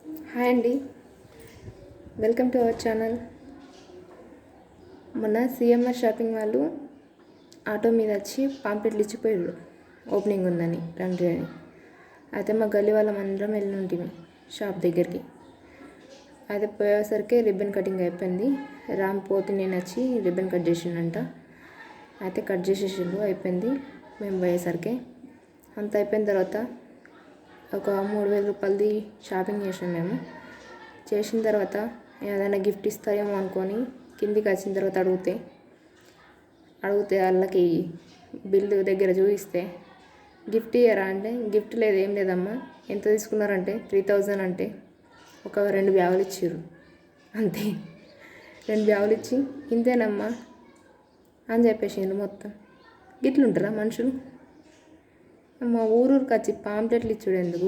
Hi అండి, welcome to our channel. మొన్న CMR shopping వాళ్ళు ఆటో మీద వచ్చి పాంప్లెట్లు ఇచ్చిపోయారు, ఓపెనింగ్ ఉందని రండి అని. అయితే మా గల్లీ వాళ్ళం అందరం వెళ్ళి ఉంటుంది షాప్ దగ్గరికి. అయితే పోయేసరికి రిబ్బన్ కటింగ్ అయిపోయింది. రామ్ పోతి నేను వచ్చి రిబ్బన్ కట్ చేసిండంట. అయితే కట్ చేసేసిండు, అయిపోయింది. మేము పోయేసరికి అంత అయిపోయిన తర్వాత ఒక 3,000 రూపాయలది షాపింగ్ చేసినాం. మేము చేసిన తర్వాత ఏదైనా గిఫ్ట్ ఇస్తారేమో అనుకొని కిందికి వచ్చిన తర్వాత అడిగితే వాళ్ళకి బిల్లు దగ్గర చూపిస్తే గిఫ్ట్ ఇయ్యరా అంటే, గిఫ్ట్ లేదు, ఏం లేదమ్మా, ఎంత తీసుకున్నారంటే 3,000 అంటే ఒక 2 బ్యాగులు ఇచ్చారు అంతే. 2 బ్యాగులు ఇచ్చి ఇంతేనమ్మా అని చెప్పేసిండు. మొత్తం గిట్లుంటారా మనుషులు? మా ఊరికి వచ్చి పాంప్లెట్లు ఇచ్చుడు ఎందుకు,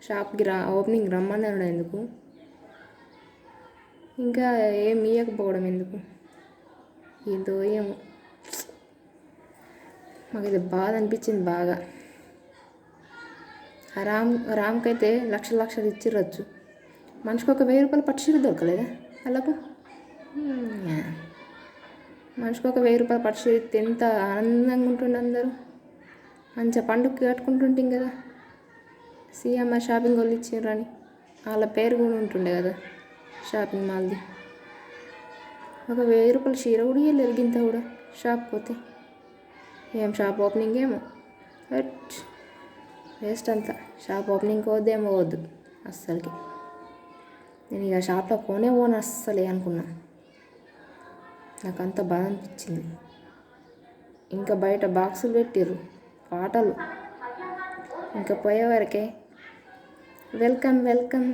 షాప్కి ఓపెనింగ్ రమ్మన్నాడు ఎందుకు, ఇంకా ఏం ఇవ్వకపోవడం ఎందుకు, ఏదో ఏమో. మాకు ఇది బాధ అనిపించింది బాగా. రామ్కైతే లక్షలు ఇచ్చిరచ్చు, మనిషికి ఒక 1,000 రూపాయలు పట్టుచీర దొరకలేదా వాళ్ళకు? మనిషికి ఒక 1,000 రూపాయలు పట్టుచీర ఇస్తే ఎంత ఆనందంగా ఉంటుండే, అందరూ మంచిగా పండుగ కట్టుకుంటుంటాం కదా. సిఎంఆర్ షాపింగ్ వాళ్ళు ఇచ్చారని వాళ్ళ పేరు కూడా ఉంటుండే కదా షాపింగ్ మాల్ది. ఒక 1,000 రూపాయల చీర కూడా ఇవ్వలేరు గింత కూడా. షాప్ పోతే ఏం షాప్ ఓపెనింగ్ ఏమో, బట్ వేస్ట్ అంతా. షాప్ ఓపెనింగ్ వద్దేమో వద్దు అస్సలకి. నేను ఇక షాప్లో పోను అస్సలే అనుకున్నా. నాకు అంత బాధ అనిపించింది. ఇంకా బయట బాక్సులు పెట్టిర్రు, పాటలు. ఇంకా పోయేవరకే వెల్కమ్ వెల్కమ్